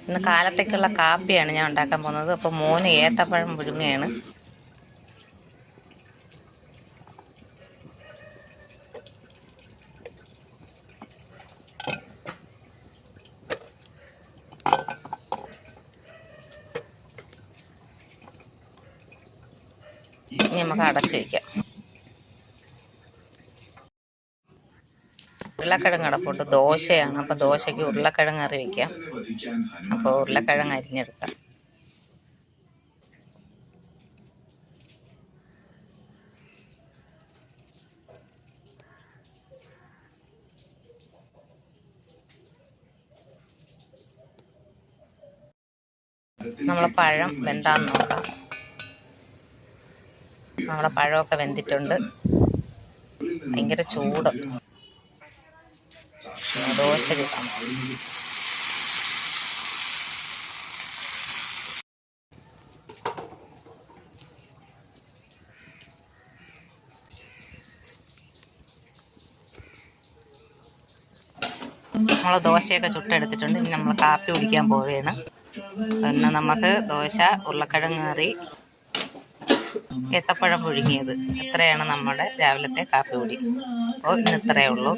ഇന്ന് കാലത്തേക്കുള്ള കാപ്പിയാണ് ഞാൻ ഉണ്ടാക്കാൻ പോകുന്നത്. അപ്പോൾ മോന് ഏത്തപ്പഴം പുഴുങ്ങുകയാണ്. ഇനി നമുക്ക് അടച്ചു വയ്ക്കാം. ഉരുളക്കിഴങ്ങ് അടപ്പുണ്ട്. ദോശയാണ്. അപ്പോൾ ദോശയ്ക്ക് ഉരുളക്കിഴങ്ങ് കറി വയ്ക്കാം. അപ്പോൾ ഉരുളക്കിഴങ്ങ് അരിഞ്ഞെടുക്കാം. നമ്മളെ പഴം വെന്താന്ന് നോക്കാം. നമ്മളെ പഴമൊക്കെ വെന്തിട്ടുണ്ട്. ഭയങ്കര ചൂട്. ദോശ കിട്ടാം. നമ്മൾ ദോശയൊക്കെ ചുട്ടെടുത്തിട്ടുണ്ട്. ഇനി നമ്മൾ കാപ്പി കുടിക്കാൻ പോവുകയാണ്. ഇന്ന് നമുക്ക് ദോശ, ഉരുളക്കിഴങ്ങ് കറി, ഏത്തപ്പഴം പുഴുങ്ങിയത്. ഇത്രയാണ് നമ്മുടെ രാവിലത്തെ കാപ്പി കുടി. അപ്പോൾ ഇന്ന് ഇത്രയേ ഉള്ളൂ.